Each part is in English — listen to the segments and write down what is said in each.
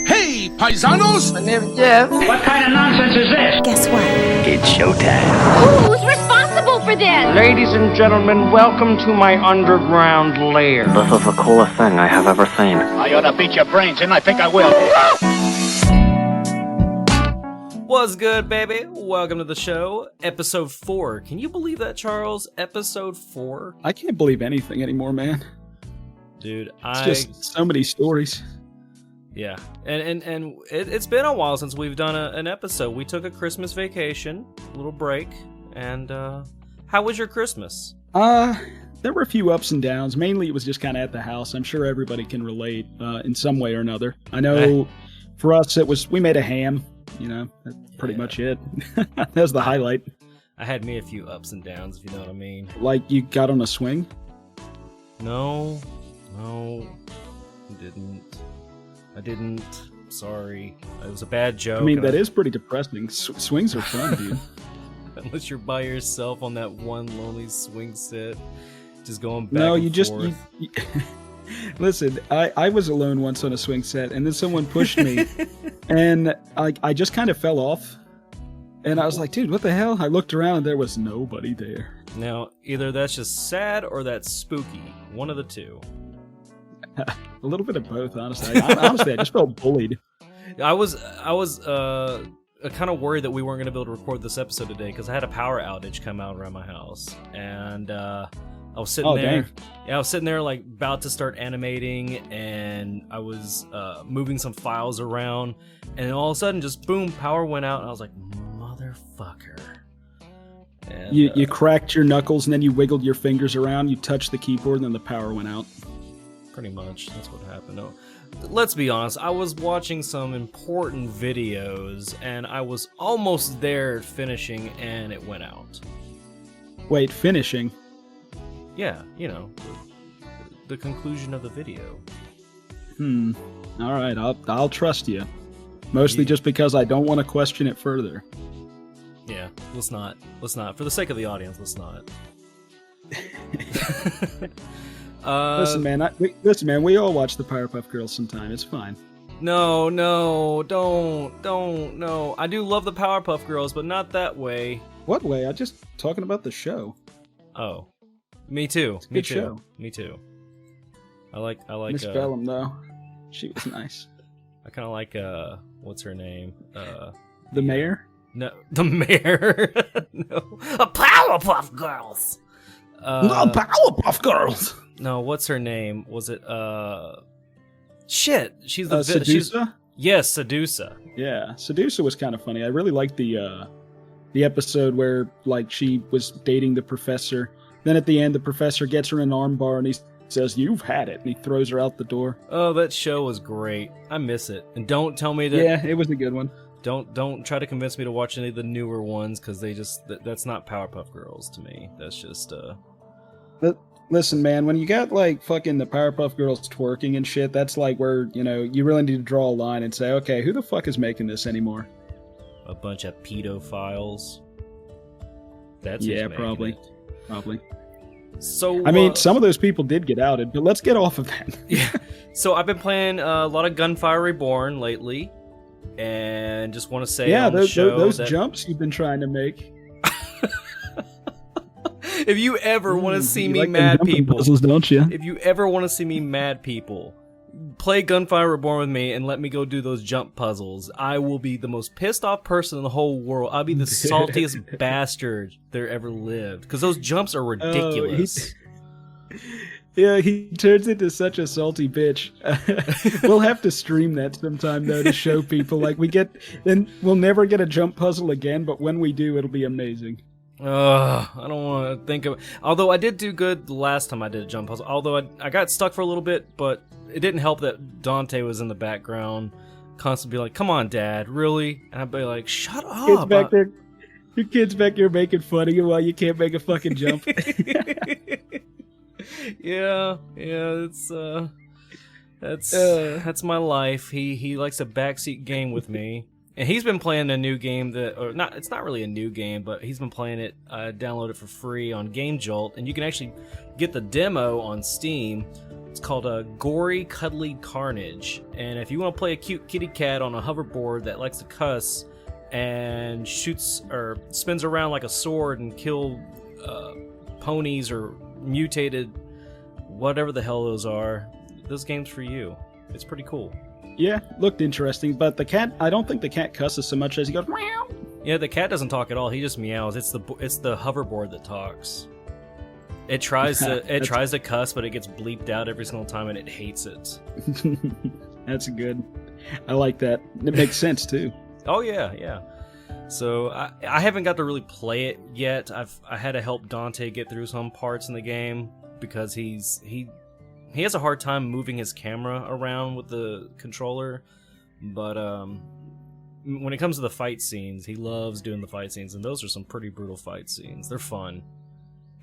Hey, paisanos! My name's Jeff. What kind of nonsense is this? Guess what? It's showtime. Who's responsible for this? Ladies and gentlemen, welcome to my underground lair. This is the coolest thing I have ever seen. I ought to beat your brains in. I think I will. What's good, baby? Welcome to the show. Episode 4. Can you believe that, Charles? Episode 4? I can't believe anything anymore, man. Dude, It's just so many stories. Yeah, and it's been a while since we've done an episode. We took a Christmas vacation, a little break, and how was your Christmas? There were a few ups and downs. Mainly it was just kind of at the house. I'm sure everybody can relate in some way or another. I know for us we made a ham, that's pretty much it. That was the highlight. I had me a few ups and downs, if you know what I mean. Like you got on a swing? No, I didn't. Sorry. It was a bad joke. I mean, that is pretty depressing. Swings are fun, dude. Unless you're by yourself on that one lonely swing set, just going back No, and you just... forth. Listen, I was alone once on a swing set, and then someone pushed me, and I just kind of fell off. And I was like, dude, what the hell? I looked around, and there was nobody there. Now, either that's just sad or that's spooky. One of the two. A little bit of both, honestly. I just felt bullied. I was kind of worried that we weren't going to be able to record this episode today because I had a power outage come out around my house, and I was sitting there. Dang. Yeah, I was sitting there like about to start animating, and I was moving some files around, and all of a sudden, just boom, power went out, and I was like, motherfucker. And, You cracked your knuckles, and then you wiggled your fingers around. You touched the keyboard, and then the power went out. Pretty much, that's what happened. No, let's be honest, I was watching some important videos, and I was almost there finishing, and it went out. Wait, finishing? Yeah, the conclusion of the video. All right, I'll trust you. Mostly just because I don't want to question it further. Yeah, let's not. For the sake of the audience, let's not. Listen, man, we all watch the Powerpuff Girls sometime. It's fine. No, don't, no. I do love the Powerpuff Girls, but not that way. What way? I'm just talking about the show. Oh, me too. It's a good show. Me too. I like. Miss Bellum, though. She was nice. I kind of like, what's her name? The mayor? No, the mayor. No, a Powerpuff Girls. No, Powerpuff Girls. No, what's her name? Was it shit? She's the Sedusa? Yes, Sedusa. Yeah, Sedusa was kind of funny. I really liked the episode where like she was dating the professor. Then at the end, the professor gets her an armbar and he says, "You've had it," and he throws her out the door. Oh, that show was great. I miss it. And don't tell me that. Yeah, it was a good one. Don't try to convince me to watch any of the newer ones because they that's not Powerpuff Girls to me. That's just But listen, man, when you got like fucking the Powerpuff Girls twerking and shit, that's like where you really need to draw a line and say, okay, who the fuck is making this anymore? A bunch of pedophiles. That's probably. So I mean, some of those people did get outed, but let's get off of that. Yeah. So I've been playing a lot of Gunfire Reborn lately, and just want to say on the show those jumps you've been trying to make. If you ever want to see me like mad people, puzzles, don't you? If you ever want to see me mad people, play Gunfire Reborn with me and let me go do those jump puzzles. I will be the most pissed off person in the whole world. I'll be the saltiest bastard there ever lived because those jumps are ridiculous. He turns into such a salty bitch. We'll have to stream that sometime though to show people. Like then we'll never get a jump puzzle again, but when we do, it'll be amazing. I don't want to think of it. Although I did do good the last time I did a jump puzzle. Although I got stuck for a little bit, but it didn't help that Dante was in the background, constantly be like, "Come on, Dad, really?" And I'd be like, "Shut up!" Kids back there, your kid's back there making fun of you while you can't make a fucking jump. Yeah, that's my life. He likes a backseat game with me. And he's been playing a new game it's not really a new game, but he's been playing it, download it for free on Game Jolt, and you can actually get the demo on Steam. It's called a Gory Cuddly Carnage. And if you want to play a cute kitty cat on a hoverboard that likes to cuss and shoots or spins around like a sword and kill ponies or mutated whatever the hell those are, this game's for you. It's pretty cool. Yeah, looked interesting, but the cat, I don't think the cat cusses so much as he goes meow. Yeah, the cat doesn't talk at all. He just meows. It's the hoverboard that talks. It tries to cuss, but it gets bleeped out every single time, and it hates it. That's good. I like that. It makes sense too. Oh yeah. So I haven't got to really play it yet. I had to help Dante get through some parts in the game because he has a hard time moving his camera around with the controller. But when it comes to the fight scenes, he loves doing the fight scenes, and those are some pretty brutal fight scenes. They're fun.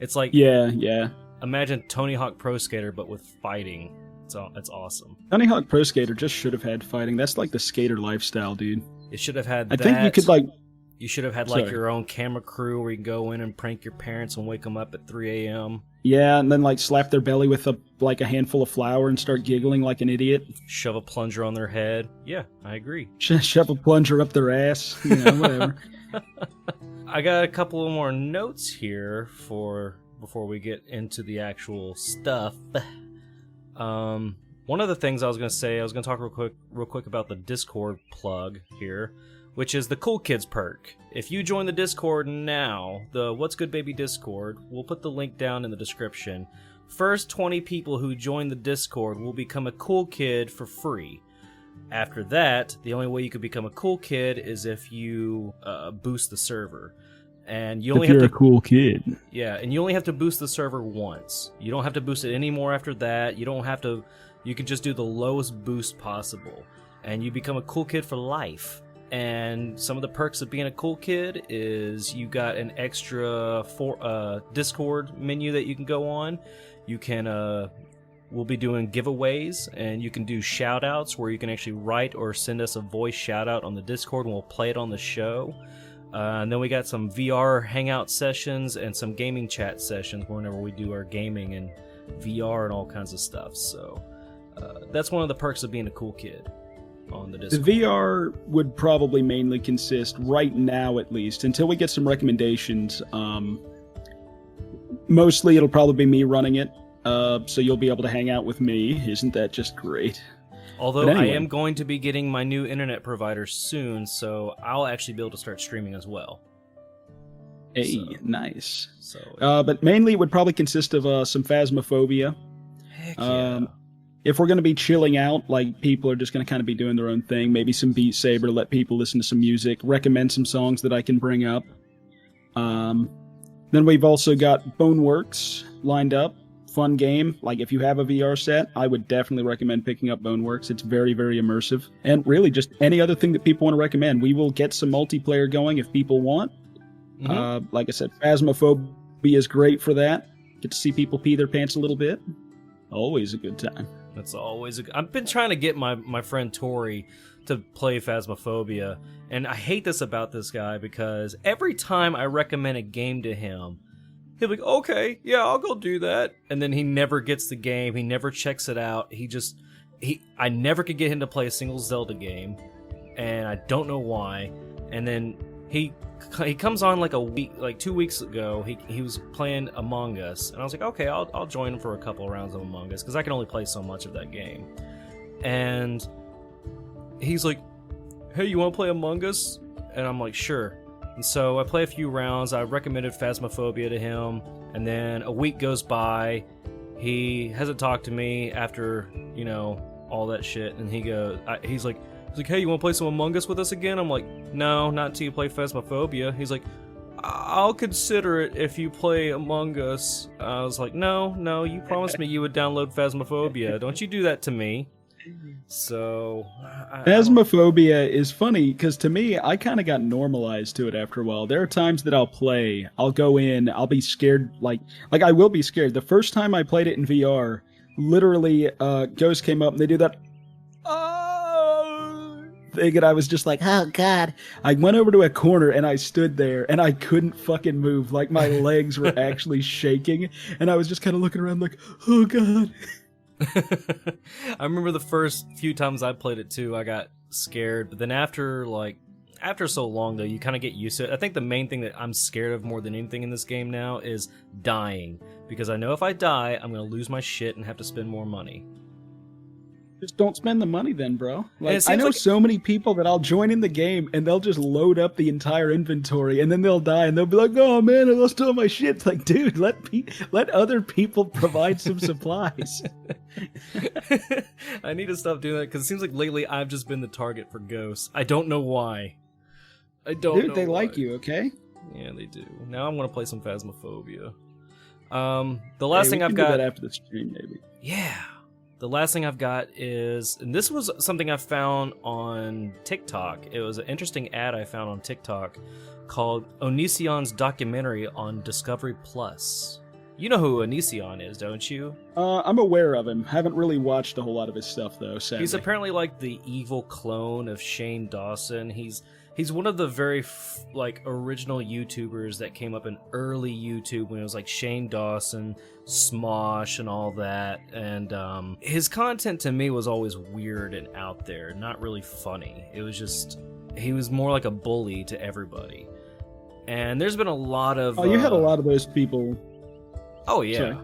It's like yeah. Imagine Tony Hawk Pro Skater, but with fighting. It's awesome. Tony Hawk Pro Skater just should have had fighting. That's like the skater lifestyle, dude. It should have had I think you could like... You should have had like your own camera crew where you can go in and prank your parents and wake them up at 3 a.m. Yeah, and then like slap their belly with a handful of flour and start giggling like an idiot. Shove a plunger on their head. Yeah, I agree. Shove a plunger up their ass. You know, whatever. I got a couple of more notes here before we get into the actual stuff. One of the things I was going to say, I was going to talk real quick about the Discord plug here, which is the Cool Kids perk. If you join the Discord now, the What's Good Baby Discord, we'll put the link down in the description. First 20 people who join the Discord will become a cool kid for free. After that, the only way you can become a cool kid is if you boost the server. And you only have to, a cool kid. Yeah, and you only have to boost the server once. You don't have to boost it anymore after that. You can just do the lowest boost possible. And you become a cool kid for life. And some of the perks of being a cool kid is you got an extra Discord menu that you can go on. You can we'll be doing giveaways, and you can do shout outs where you can actually write or send us a voice shout out on the Discord and we'll play it on the show. And then we got some VR hangout sessions and some gaming chat sessions whenever we do our gaming and VR and all kinds of stuff. So that's one of the perks of being a cool kid on the Discord. The VR would probably mainly consist, right now at least, until we get some recommendations. Mostly it'll probably be me running it, so you'll be able to hang out with me. Isn't that just great? Although anyway, I am going to be getting my new internet provider soon, so I'll actually be able to start streaming as well. Hey, nice. But mainly it would probably consist of some Phasmophobia. Heck yeah. If we're going to be chilling out, like people are just going to kind of be doing their own thing, maybe some Beat Saber, let people listen to some music, recommend some songs that I can bring up. Then we've also got Boneworks lined up. Fun game. Like if you have a VR set, I would definitely recommend picking up Boneworks. It's very, very immersive. And really just any other thing that people want to recommend. We will get some multiplayer going if people want. Mm-hmm. Like I said, Asthmaphobia is great for that. Get to see people pee their pants a little bit. Always a good time. That's always I've been trying to get my friend Tori to play Phasmophobia, and I hate this about this guy because every time I recommend a game to him, he'll be like, okay, yeah, I'll go do that. And then he never gets the game. He never checks it out. I never could get him to play a single Zelda game, and I don't know why. And then he comes on like a week, like 2 weeks ago. He was playing Among Us, and I was like, okay, I'll join him for a couple of rounds of Among Us because I can only play so much of that game. And he's like, hey, you want to play Among Us? And I'm like, sure. And so I play a few rounds. I recommended Phasmophobia to him, and then a week goes by. He hasn't talked to me after, all that shit. And he's like, hey, you want to play some Among Us with us again? I'm like, no, not until you play Phasmophobia. He's like, I'll consider it if you play Among Us. I was like, no, you promised me you would download Phasmophobia. Don't you do that to me. So Asthmaphobia is funny because to me, I kind of got normalized to it after a while. There are times that I'll go in, I'll be scared, like I will be scared. The first time I played it in VR, literally, ghosts came up and they do that thing, and I was just like, oh god. I went over to a corner and I stood there and I couldn't fucking move. Like my legs were actually shaking, and I was just kind of looking around like, oh god. I remember the first few times I played it too, I got scared, but then after so long though, you kind of get used to it. I think the main thing that I'm scared of more than anything in this game now is dying, because I know if I die, I'm going to lose my shit and have to spend more money. Just don't spend the money then, bro. Like, I know like so many people that I'll join in the game and they'll just load up the entire inventory and then they'll die and they'll be like, "Oh man, I lost all my shit." It's like, dude, let other people provide some supplies. I need to stop doing that because it seems like lately I've just been the target for ghosts. I don't know why. Dude, they like you, okay? Yeah, they do. Now I'm gonna play some Phasmophobia. The last thing I've got do that after the stream, maybe. Yeah. The last thing I've got is, and this was something I found on TikTok. It was an interesting ad I found on TikTok called Onision's documentary on Discovery Plus. You know who Onision is, don't you? I'm aware of him. Haven't really watched a whole lot of his stuff, though, sadly. He's apparently like the evil clone of Shane Dawson. He's one of the very original YouTubers that came up in early YouTube when it was like Shane Dawson, Smosh, and all that. And his content to me was always weird and out there, not really funny. It was just, he was more like a bully to everybody. And there's been a lot of... Oh, you had a lot of those people. Oh, yeah.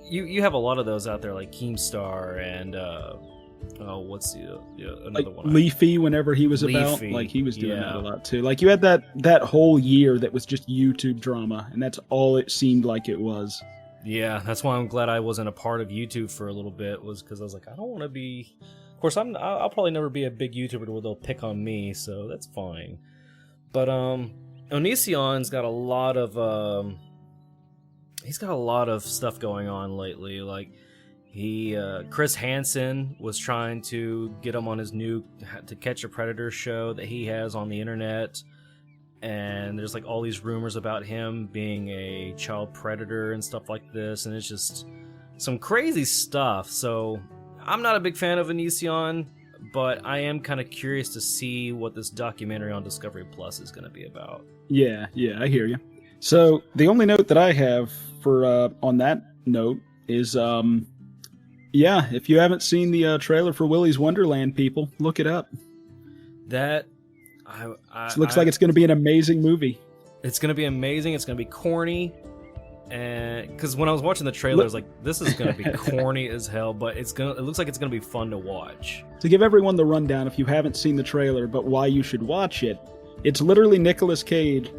You have a lot of those out there, like Keemstar and... what's the another one? Leafy, whenever he was about, like he was doing that a lot too. Like you had that whole year that was just YouTube drama, and that's all it seemed like it was. Yeah, that's why I'm glad I wasn't a part of YouTube for a little bit. Was because I was like, I don't want to be. Of course, I'll probably never be a big YouTuber where they'll pick on me, so that's fine. But Onision's got a lot of he's got a lot of stuff going on lately, like. Chris Hansen was trying to get him on his new To Catch a Predator show that he has on the internet, and there's like all these rumors about him being a child predator and stuff like this, and it's just some crazy stuff. So I'm not a big fan of Onision, but I am kind of curious to see what this documentary on Discovery Plus is going to be about. Yeah, I hear you. So the only note that I have for on that note is yeah, if you haven't seen the trailer for Willy's Wonderland, people, look it up. That it looks like it's going to be an amazing movie. It's going to be amazing. It's going to be corny, and because when I was watching the trailer, I was like, "This is going to be corny as hell," but it looks like it's going to be fun to watch. To give everyone the rundown, if you haven't seen the trailer, but why you should watch it, it's literally Nicolas Cage,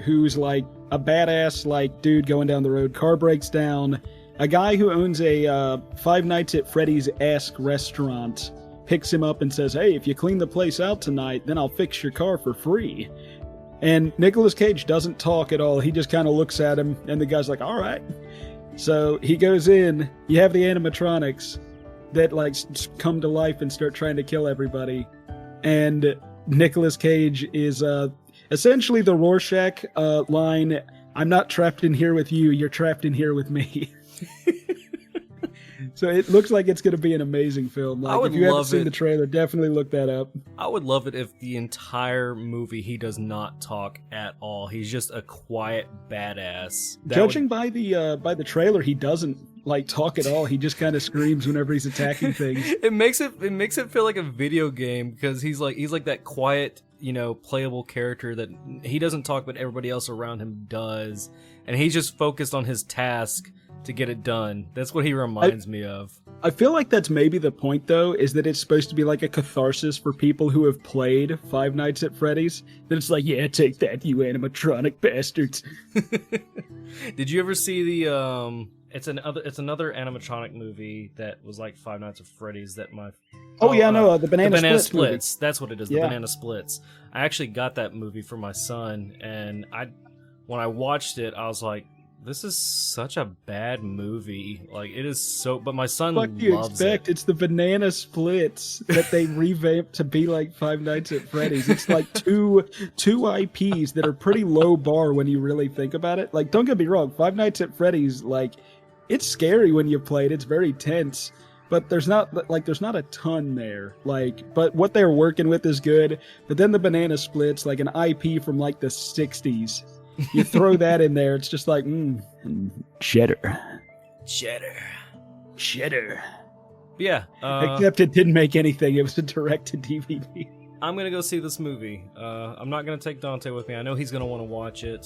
who's like a badass dude going down the road. Car breaks down. A guy who owns a Five Nights at Freddy's-esque restaurant picks him up and says, "Hey, if you clean the place out tonight, then I'll fix your car for free." And Nicolas Cage doesn't talk at all. He just kind of looks at him, and the guy's like, "All right." So he goes in. You have the animatronics that come to life and start trying to kill everybody. And Nicolas Cage is essentially the Rorschach line, "I'm not trapped in here with you, you're trapped in here with me." So it looks like it's going to be an amazing film. If you haven't seen the trailer, definitely look that up. I would love it if the entire movie he does not talk at all. He's just a quiet badass. Judging by the trailer, he doesn't talk at all. He just kind of screams whenever he's attacking things. It makes it feel like a video game because he's like that quiet, playable character that he doesn't talk, but everybody else around him does, and he's just focused on his task to get it done. That's what he reminds me of. I feel like that's maybe the point, though, is that it's supposed to be like a catharsis for people who have played Five Nights at Freddy's. That it's like, yeah, take that, you animatronic bastards. Did you ever see the It's another animatronic movie that was like Five Nights at Freddy's that my... the Banana Splits. That's what it is, yeah. The Banana Splits. I actually got that movie for my son, and when I watched it, I was like, this is such a bad movie. It is so... But my son loves it. What do you expect? It's the Banana Splits that they revamped to be like Five Nights at Freddy's. It's like two IPs that are pretty low bar when you really think about it. Don't get me wrong, Five Nights at Freddy's, it's scary when you play it. It's very tense. But there's not a ton there. But what they're working with is good. But then the Banana Splits, an IP from the 60s. You throw that in there, it's just cheddar. Cheddar. Yeah. Except it didn't make anything. It was a direct-to-DVD. I'm gonna go see this movie. I'm not gonna take Dante with me. I know he's gonna want to watch it.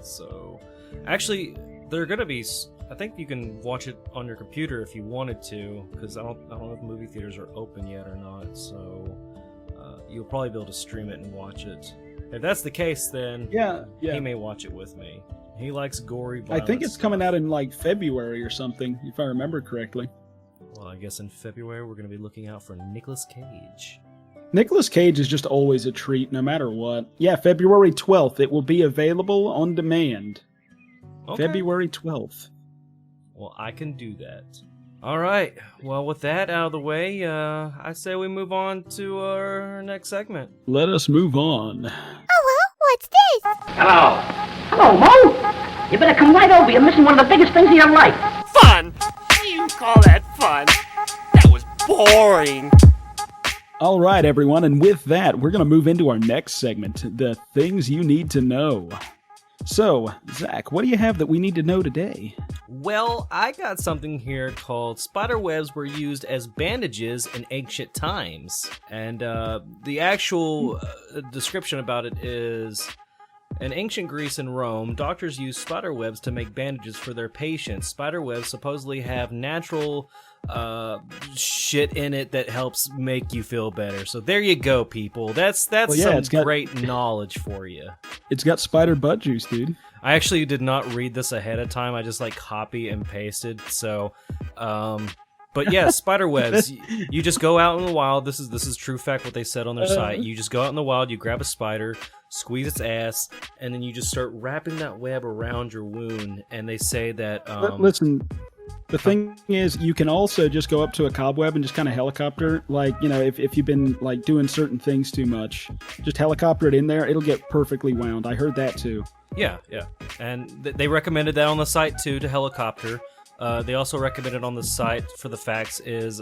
So, actually, they're gonna be. I think you can watch it on your computer if you wanted to, because I don't know if movie theaters are open yet or not. So, you'll probably be able to stream it and watch it. If that's the case, then he may watch it with me. He likes gory violence. I think it's coming out in like February or something, if I remember correctly. Well, I guess in February we're going to be looking out for Nicolas Cage. Nicolas Cage is just always a treat, no matter what. Yeah, February 12th. It will be available on demand. Okay. February 12th. Well, I can do that. All right. Well, with that out of the way, I say we move on to our next segment. Let us move on. Hello, what's this? Hello. Hello, Mo. You better come right over. You're missing one of the biggest things in your life. Fun? You call that fun? That was boring. All right, everyone, and with that, we're going to move into our next segment, the things you need to know. So, Zach, what do you have that we need to know today? Well, I got something here called spider webs were used as bandages in ancient times. And the actual description about it is, in ancient Greece and Rome, doctors used spider webs to make bandages for their patients. Spider webs supposedly have natural shit in it that helps make you feel better. So there you go, people. That's great knowledge for you. It's got spider butt juice, dude. I actually did not read this ahead of time. I just copy and pasted. So, but yeah, spider webs. You just go out in the wild. This is true fact. What they said on their site. You just go out in the wild. You grab a spider, squeeze its ass, and then you just start wrapping that web around your wound. And they say that. Listen. The thing is, you can also just go up to a cobweb and just kind of helicopter, if you've been doing certain things too much, just helicopter it in there. It'll get perfectly wound. I heard that too. Yeah. And they recommended that on the site too, to helicopter. They also recommended on the site for the facts is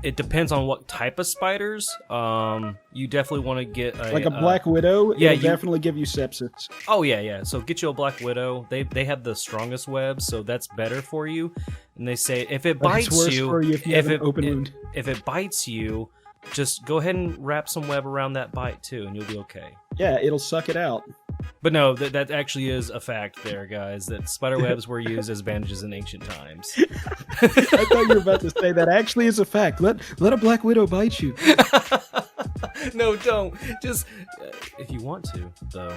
it depends on what type of spiders. You definitely want to get a black widow. Yeah, it'll definitely give you sepsis. Oh yeah. So get you a black widow. They have the strongest webs, so that's better for you. And they say if it bites you, if it bites you, just go ahead and wrap some web around that bite too, and you'll be okay. Yeah, it'll suck it out. But no, that actually is a fact there, guys, that spider webs were used as bandages in ancient times. I thought you were about to say that actually is a fact. Let a black widow bite you. No, don't. Just, if you want to, though,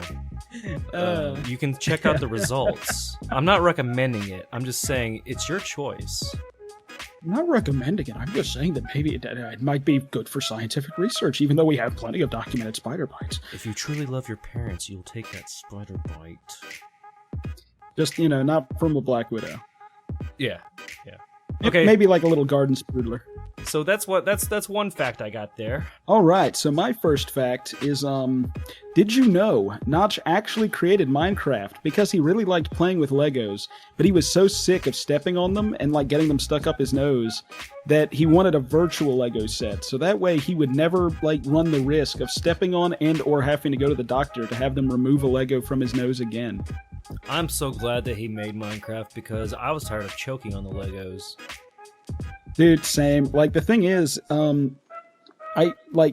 you can check out the results. I'm not recommending it. I'm just saying it's your choice. I'm not recommending it. I'm just saying that maybe it might be good for scientific research, even though we have plenty of documented spider bites. If you truly love your parents, you'll take that spider bite. Just, not from a black widow. Yeah. Okay. Maybe like a little garden sprudler. So that's one fact I got there. All right. So my first fact is, did you know Notch actually created Minecraft because he really liked playing with Legos, but he was so sick of stepping on them and getting them stuck up his nose that he wanted a virtual Lego set. So that way he would never run the risk of stepping on and or having to go to the doctor to have them remove a Lego from his nose again. I'm so glad that he made Minecraft because I was tired of choking on the Legos. Dude, same. The thing is,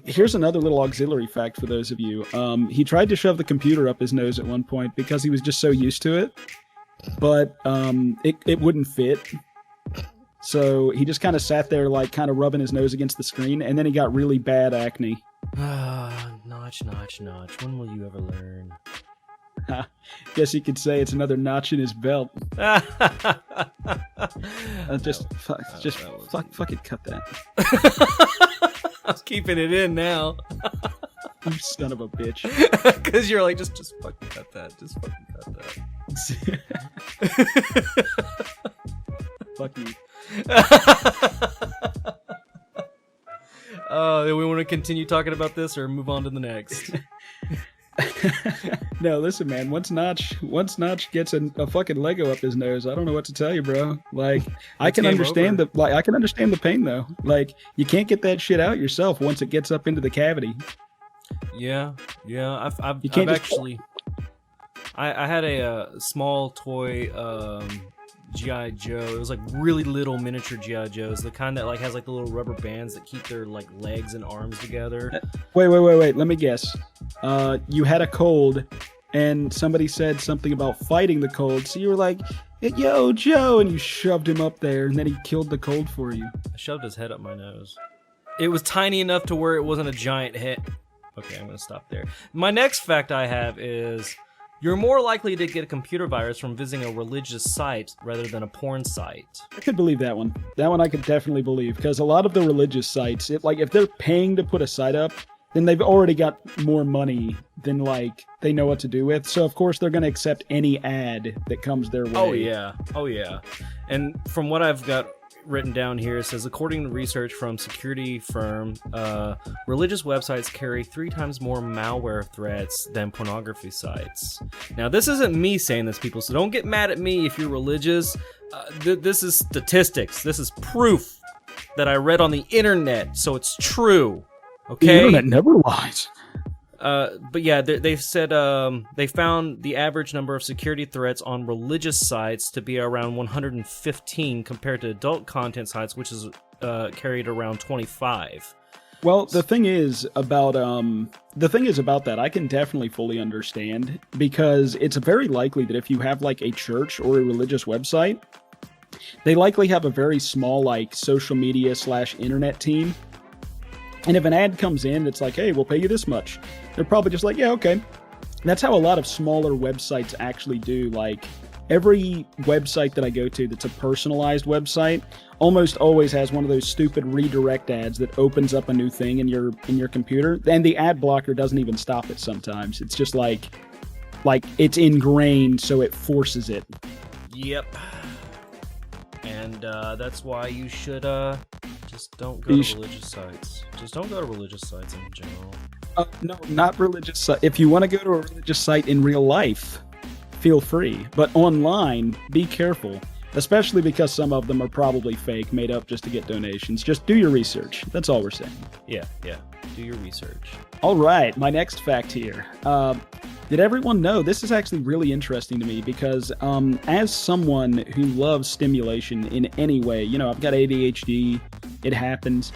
here's another little auxiliary fact for those of you. He tried to shove the computer up his nose at one point because he was just so used to it, but it wouldn't fit. So he just kind of sat there, kind of rubbing his nose against the screen, and then he got really bad acne. Notch. When will you ever learn? Guess you could say it's another notch in his belt. Fucking cut that. I was keeping it in now. You son of a bitch. Because you're just fucking cut that. Just fucking cut that. Fuck you. Do we want to continue talking about this or move on to the next? No, listen, man. Once Notch gets a fucking Lego up his nose, I don't know what to tell you, bro. I can understand the pain though. You can't get that shit out yourself once it gets up into the cavity. Yeah. I had a small toy G.I. Joe. It was like really little miniature G.I. Joes, the kind that like has like the little rubber bands that keep their like legs and arms together. Wait. Let me guess. You had a cold, and somebody said something about fighting the cold, so you were like, "Yo, Joe," and you shoved him up there, and then he killed the cold for you. I shoved his head up my nose. It was tiny enough to where it wasn't a giant head. Okay, I'm gonna stop there. My next fact I have is you're more likely to get a computer virus from visiting a religious site rather than a porn site. I could believe that one. That one I could definitely believe, because a lot of the religious sites, if they're paying to put a site up, then they've already got more money than like they know what to do with. So of course they're going to accept any ad that comes their way. Oh yeah. And from what I've got written down here, it says, according to research from security firm, religious websites carry 3 times more malware threats than pornography sites. Now, this isn't me saying this, people, so don't get mad at me if you're religious. This is statistics. This is proof that I read on the internet, so it's true. Okay? The internet never lies. But yeah, they've said they found the average number of security threats on religious sites to be around 115 compared to adult content sites, which is carried around 25. Well, the thing is about that, I can definitely fully understand, because it's very likely that if you have like a church or a religious website, they likely have a very small like social media / internet team. And if an ad comes in that's like, hey, we'll pay you this much, they're probably just like, yeah, okay. That's how a lot of smaller websites actually do. Like, every website that I go to that's a personalized website almost always has one of those stupid redirect ads that opens up a new thing in your computer. And the ad blocker doesn't even stop it sometimes. It's just like it's ingrained, so it forces it. Yep. And that's why you should just don't go to religious sites. Just don't go to religious sites in general. No, not religious. If you want to go to a religious site in real life, feel free. But online, be careful. Especially because some of them are probably fake, made up just to get donations. Just do your research. That's all we're saying. Yeah. Do your research. All right, my next fact here. Did everyone know? This is actually really interesting to me because as someone who loves stimulation in any way, I've got ADHD, it happens.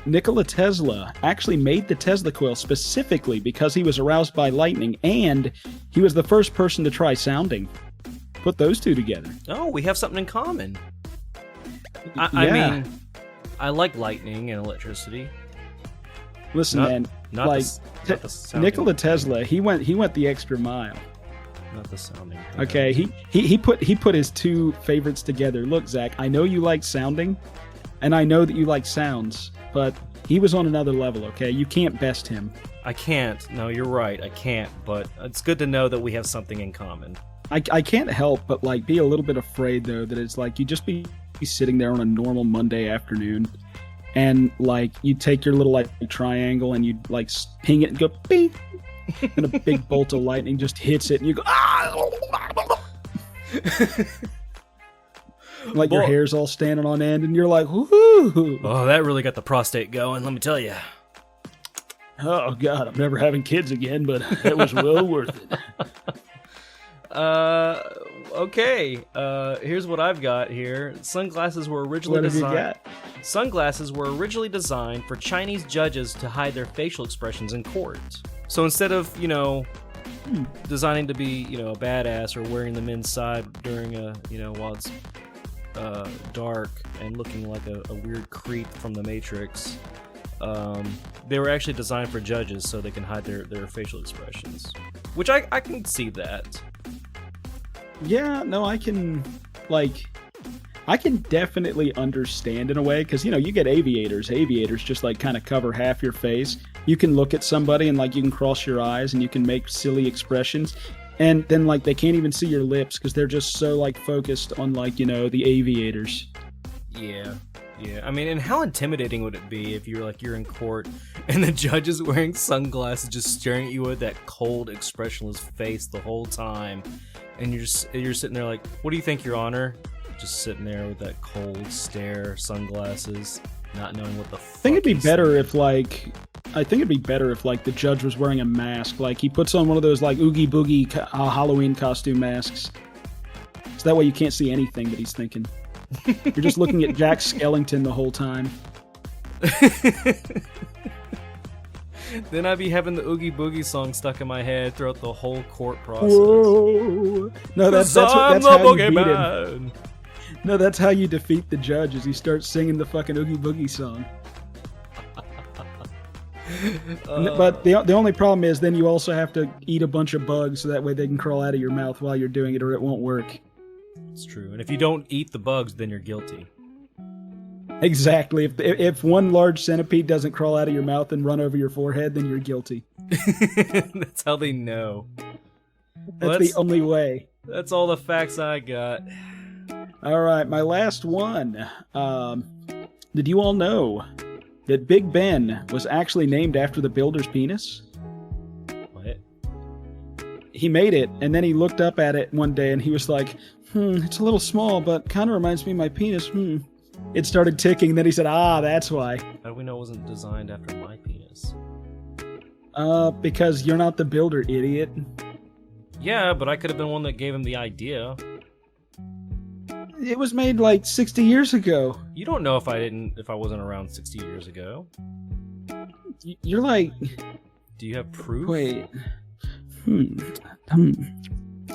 Nikola Tesla actually made the Tesla coil specifically because he was aroused by lightning, and he was the first person to try sounding. Put those two together. Oh, we have something in common. I mean, I like lightning and electricity. Listen, Nikola Tesla, he went the extra mile. Not the sounding. Okay, he put his two favorites together. Look, Zach, I know you like sounding, and I know that you like sounds, but he was on another level. Okay, you can't best him. I can't. No, you're right. I can't. But it's good to know that we have something in common. I can't help but be a little bit afraid though that it's like you just be sitting there on a normal Monday afternoon, and you take your little triangle and you ping it and go beep, and a big bolt of lightning just hits it and you go your hair's all standing on end and you're like, woohoo! Oh, that really got the prostate going, let me tell you. Oh God, I'm never having kids again, but it was well worth it. Okay. Here's what I've got here. Sunglasses were originally designed for Chinese judges to hide their facial expressions in court. So instead of, designing to be, a badass or wearing them inside during while it's dark and looking like a weird creep from the Matrix, they were actually designed for judges so they can hide their facial expressions. Which I can see that. Yeah, no, I can definitely understand in a way, because, you get aviators. Aviators just, kind of cover half your face. You can look at somebody and, you can cross your eyes and you can make silly expressions. And then, they can't even see your lips because they're just so, focused on, the aviators. Yeah. I mean, and how intimidating would it be if you're in court and the judge is wearing sunglasses just staring at you with that cold, expressionless face the whole time, and you're sitting there like, what do you think, Your Honor? Just sitting there with that cold stare, sunglasses, not knowing what the fuck. I think it'd be better if the judge was wearing a mask. He puts on one of those Oogie Boogie Halloween costume masks. It's So that way you can't see anything that he's thinking. You're just looking at Jack Skellington the whole time. Then I'd be having the Oogie Boogie song stuck in my head throughout the whole court process. Whoa! No, that's how you beat him. No, that's how you defeat the judge, is you start singing the fucking Oogie Boogie song. But the only problem is then you also have to eat a bunch of bugs so that way they can crawl out of your mouth while you're doing it, or it won't work. It's true. And if you don't eat the bugs, then you're guilty. Exactly. If one large centipede doesn't crawl out of your mouth and run over your forehead, then you're guilty. That's how they know. That's the only way. That's all the facts I got. All right, my last one. Did you all know that Big Ben was actually named after the builder's penis? What? He made it, and then he looked up at it one day, and he was like, it's a little small, but kind of reminds me of my penis. It started ticking, and then he said, that's why. How do we know it wasn't designed after my penis? Because you're not the builder, idiot. Yeah, but I could have been one that gave him the idea. It was made like 60 years ago. You don't know if I wasn't around 60 years ago. You're like... Do you have proof? Wait.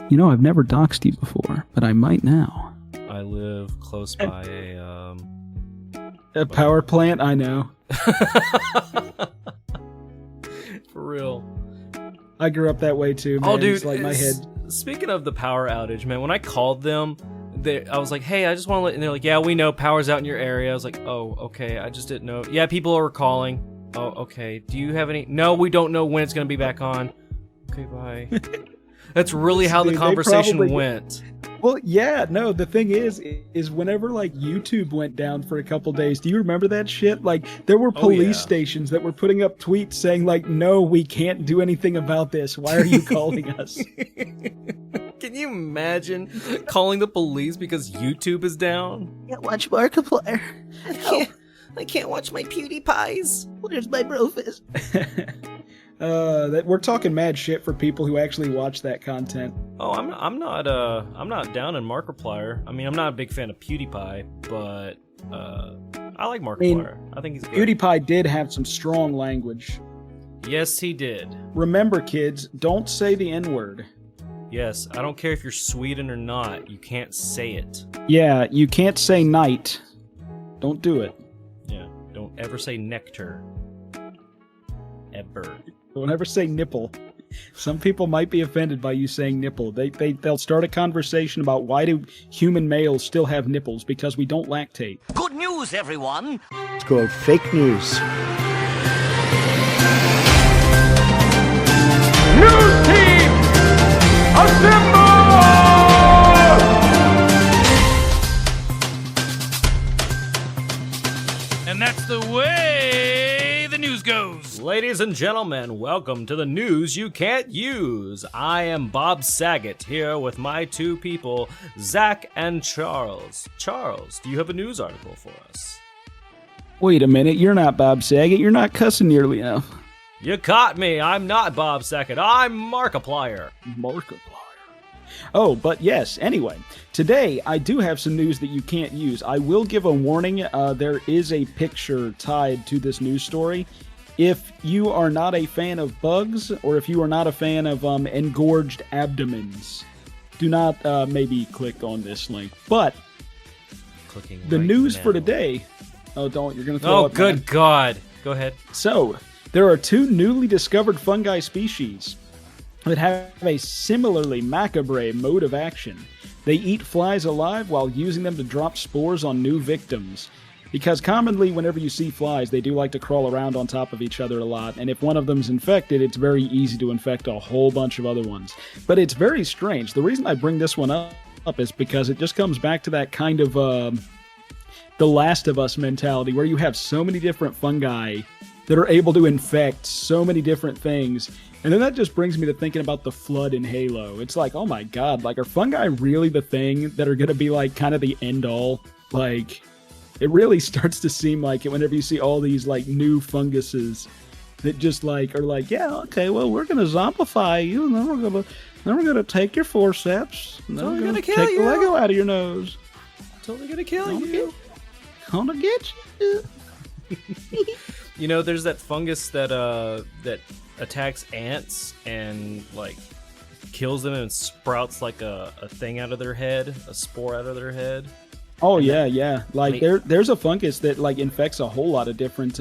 You know, I've never doxed you before, but I might now. I live close by a power plant, I know. For real. I grew up that way too, man. Oh, dude. It's like my head. Speaking of the power outage, man, when I called them, I was like, hey, I just want to let... And they're like, yeah, we know power's out in your area. I was like, oh, okay, I just didn't know. Yeah, people are calling. Oh, okay. Do you have any... No, we don't know when it's going to be back on. Okay, bye. That's really how the conversation went. Well, yeah, no, the thing is whenever, like, YouTube went down for a couple days, do you remember that shit? Like, there were police stations that were putting up tweets saying, like, no, we can't do anything about this. Why are you calling us? Can you imagine calling the police because YouTube is down? Can't watch Markiplier. I can't watch my PewDiePies. Where's my brofist? That we're talking mad shit for people who actually watch that content. Oh, I'm not down in Markiplier. I mean, I'm not a big fan of PewDiePie, but I like Markiplier. I think he's good. PewDiePie did have some strong language. Yes, he did. Remember, kids, don't say the N-word. Yes, I don't care if you're Sweden or not. You can't say it. Yeah, you can't say night. Don't do it. Yeah, don't ever say nectar. Ever. Don't ever say nipple. Some people might be offended by you saying nipple. They'll start a conversation about why do human males still have nipples, because we don't lactate. Good news, everyone! It's called fake news. News team! Assemble! And that's the way the news goes. Ladies and gentlemen, welcome to the news you can't use. I am Bob Saget, here with my two people, Zach and Charles. Charles, do you have a news article for us? Wait a minute, you're not Bob Saget. You're not cussing nearly enough. You caught me. I'm not Bob Saget. I'm Markiplier. Markiplier. Oh, but yes, anyway, today I do have some news that you can't use. I will give a warning. There is a picture tied to this news story. If you are not a fan of bugs, or if you are not a fan of engorged abdomens, do not maybe click on this link. But Clicking the right news now. for today... Oh, don't. You're going to throw up. Good man. God. Go ahead. So, there are two newly discovered fungi species that have a similarly macabre mode of action. They eat flies alive while using them to drop spores on new victims. Because commonly, whenever you see flies, they do like to crawl around on top of each other a lot, and if one of them's infected, it's very easy to infect a whole bunch of other ones. But it's very strange. The reason I bring this one up is because it just comes back to that kind of The Last of Us mentality, where you have so many different fungi that are able to infect so many different things. And then that just brings me to thinking about the Flood in Halo. It's like, oh my god, like, are fungi really the thing that are going to be, like, kind of the end-all? Like, it really starts to seem like it whenever you see all these, like, new funguses that just like are like, yeah, okay, well, we're gonna zombify you, and then we're gonna take your forceps, and then we're gonna kill take you. the Lego out of your nose. Totally gonna kill you. Gonna get you. You know, there's that fungus that attacks ants and like kills them and sprouts like a thing out of their head, a spore out of their head. Oh yeah. Like there's a fungus that like infects a whole lot of different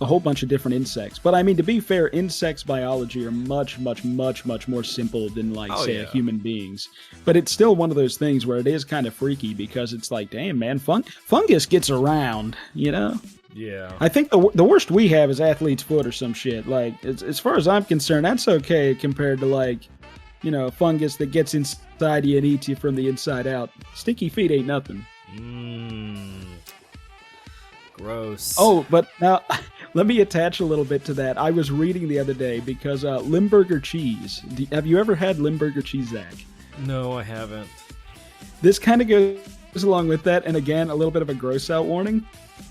a whole bunch of different insects. But I mean, to be fair, insects biology are much more simple than like a human beings. But it's still one of those things where it is kind of freaky because it's like, damn man, fungus gets around, you know? Yeah. I think the worst we have is athlete's foot or some shit. Like, as far as I'm concerned, that's okay compared to like, you know, fungus that gets inside you and eats you from the inside out. Sticky feet ain't nothing. Gross. Oh, but now let me attach a little bit to that. I was reading the other day because Limburger cheese. Have you ever had Limburger cheese, Zach? No, I haven't. This kind of goes along with that, and again, a little bit of a gross out warning.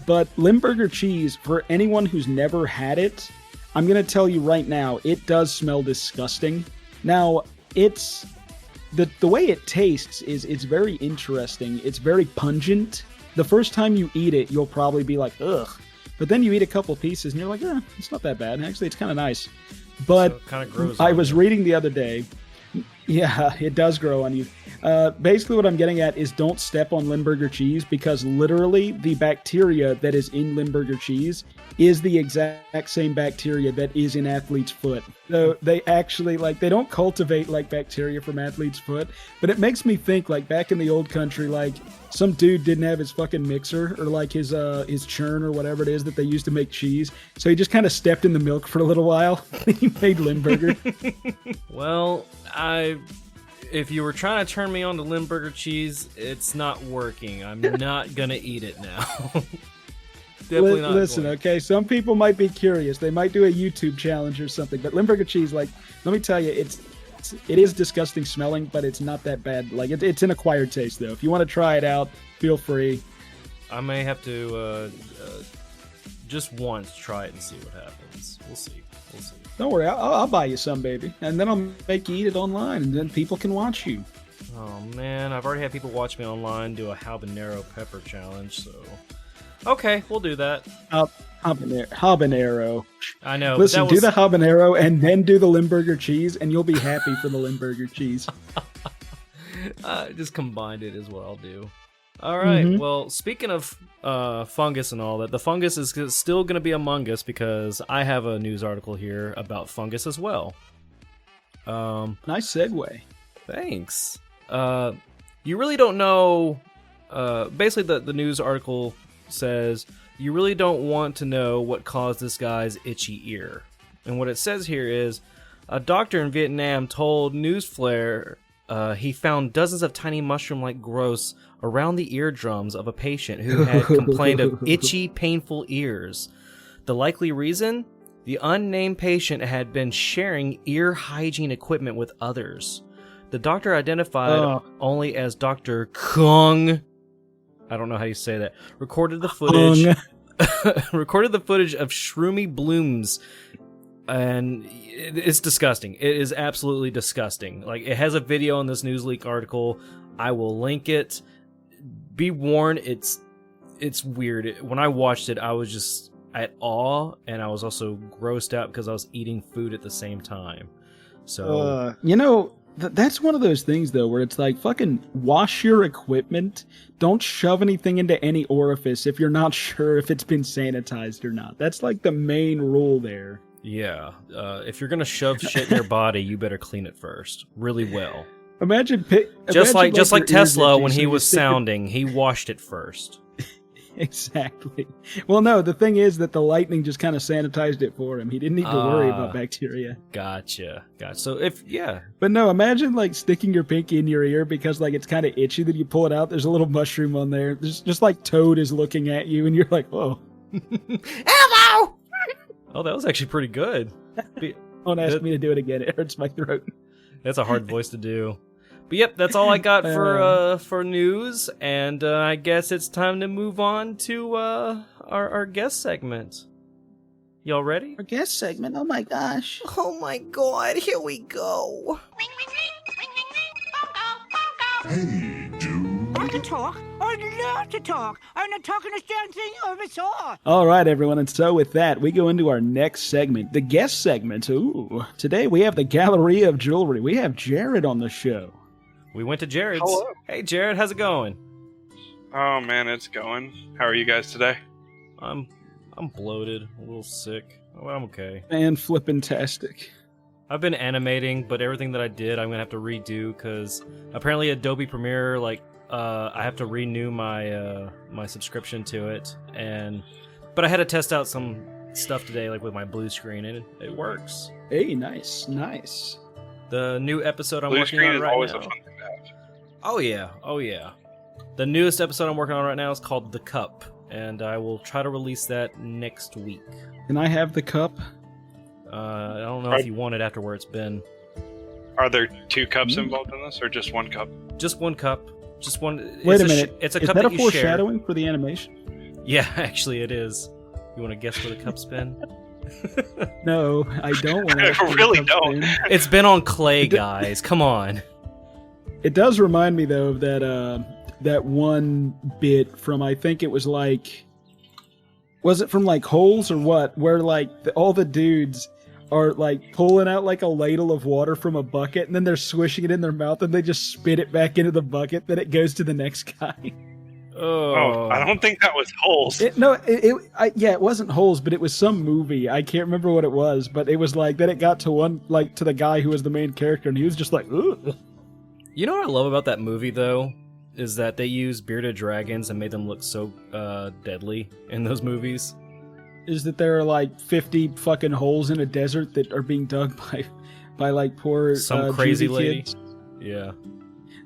But Limburger cheese, for anyone who's never had it, I'm going to tell you right now, it does smell disgusting. Now, it's the way it tastes is it's very interesting. It's very pungent. The first time you eat it, you'll probably be like, ugh. But then you eat a couple pieces and you're like, it's not that bad. Actually, it's kind of nice. But so kind of grows I was reading the other day. Yeah, it does grow on you. Basically, what I'm getting at is don't step on Limburger cheese because literally the bacteria that is in Limburger cheese is the exact same bacteria that is in athlete's foot. So they actually, like, they don't cultivate, like, bacteria from athlete's foot, but it makes me think, like, back in the old country, like, some dude didn't have his fucking mixer or, like, his churn or whatever it is that they used to make cheese, so he just kind of stepped in the milk for a little while, and he made Limburger. Well, if you were trying to turn me on to Limburger cheese, it's not working. I'm not gonna eat it now. Definitely not. Listen, okay, some people might be curious. They might do a YouTube challenge or something. But Limburger cheese, like, let me tell you, it is disgusting smelling, but it's not that bad. Like, it's an acquired taste, though. If you want to try it out, feel free. I may have to just once try it and see what happens. We'll see. Don't worry, I'll buy you some, baby. And then I'll make you eat it online, and then people can watch you. Oh, man, I've already had people watch me online do a habanero pepper challenge, so... Okay, we'll do that. Habanero. I know. Listen, do the habanero and then do the Limburger cheese, and you'll be happy for the Limburger cheese. Just combined it is what I'll do. All right. Well, speaking of fungus and all that, the fungus is still going to be among us because I have a news article here about fungus as well. Nice segue. Thanks. You really don't know. Basically, the news article says you really don't want to know what caused this guy's itchy ear. And what it says here is a doctor in Vietnam told Newsflare he found dozens of tiny mushroom-like growths around the eardrums of a patient who had complained of itchy, painful ears. The likely reason? The unnamed patient had been sharing ear hygiene equipment with others. The doctor identified only as Dr. Kung. I don't know how you say that. Recorded the footage of shroomy blooms, and it's disgusting. It is absolutely disgusting. Like, it has a video in this Newsleak article. I will link it. Be warned, it's weird. When I watched it, I was just at awe, and I was also grossed out because I was eating food at the same time. So, that's one of those things, though, where it's like, fucking wash your equipment. Don't shove anything into any orifice if you're not sure if it's been sanitized or not. That's like the main rule there. Yeah. If you're going to shove shit in your body, you better clean it first. Really well. Imagine just like Tesla when he was sounding, he washed it first. Exactly. Well, no, the thing is that the lightning just kind of sanitized it for him. He didn't need to worry about bacteria. Gotcha. So But no, imagine like sticking your pinky in your ear because like it's kind of itchy. Then you pull it out. There's a little mushroom on there. There's just like Toad is looking at you, and you're like, whoa. Hello. Oh, that was actually pretty good. Don't ask me to do it again. It hurts my throat. That's a hard voice to do. But yep, that's all I got for news, and I guess it's time to move on to our guest segment. Y'all ready? Our guest segment. Oh my gosh. Oh my god, here we go. Hey, dude. Want to talk? I'd love to talk. I'm not talking this damn thing you ever saw. All right, everyone, and so with that, we go into our next segment, the guest segment. Ooh, today we have the Gallery of Jewelry. We have Jared on the show. We went to Jared's. Hello. Hey, Jared, how's it going? Oh man, it's going. How are you guys today? I'm bloated, a little sick. Oh, I'm okay. And flippin-tastic. I've been animating, but everything that I did, I'm gonna have to redo because apparently Adobe Premiere, I have to renew my my subscription to it, but I had to test out some stuff today, like with my blue screen, and it works. Hey, nice. The new episode I'm Blue working screen on is right always now. a fun thing to have. Oh yeah. The newest episode I'm working on right now is called The Cup, and I will try to release that next week. Can I have the cup? I don't know if you want it after where it's been. Are there 2 cups involved in this, or just 1 cup? Just 1 cup. Just one. Wait a minute. It's a is cup that a you share. foreshadowing for the animation? Yeah, actually it is. You want to guess where the cup's been? No, I don't want to. I really don't. It's been on clay, guys. Come on. It does remind me, though, of that one bit from, I think it was was it from Holes or what? Where all the dudes are pulling out a ladle of water from a bucket, and then they're swishing it in their mouth, and they just spit it back into the bucket. Then it goes to the next guy. Oh, I don't think that was Holes. It wasn't Holes, but it was some movie. I can't remember what it was, but it was then it got to to the guy who was the main character, and he was just like, ugh. You know what I love about that movie, though? Is that they used bearded dragons and made them look so deadly in those movies. Is that there are 50 fucking holes in a desert that are being dug by poor some crazy lady. Kids? Yeah.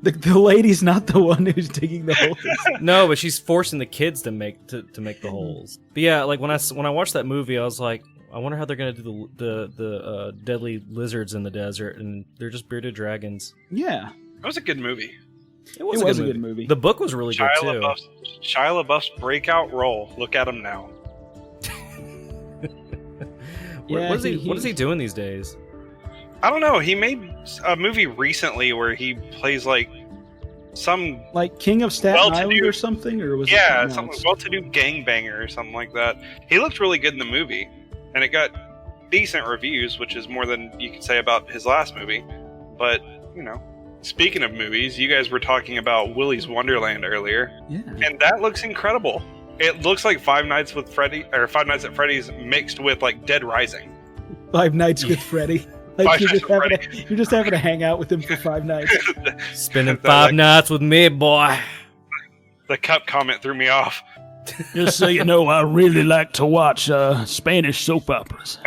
The lady's not the one who's digging the holes. No, but she's forcing the kids to make the holes. But yeah, when I watched that movie, I was like, I wonder how they're gonna do the deadly lizards in the desert, and they're just bearded dragons. Yeah, that was a good movie. It was a good movie. The book was really good too. Shia LaBeouf's breakout role. Look at him now. What is he doing these days? I don't know. He made a movie recently where he plays some King of Staten Island or something, or was it something well-to-do gangbanger or something like that. He looked really good in the movie, and it got decent reviews, which is more than you could say about his last movie. But speaking of movies, you guys were talking about Willy's Wonderland earlier, and that looks incredible. It looks like Five Nights at Freddy's mixed with Dead Rising. Five Nights with Freddy. You're just having to hang out with him for 5 nights. Spending 5 nights with me, boy. The cup comment threw me off. Just so you know, I really like to watch Spanish soap operas.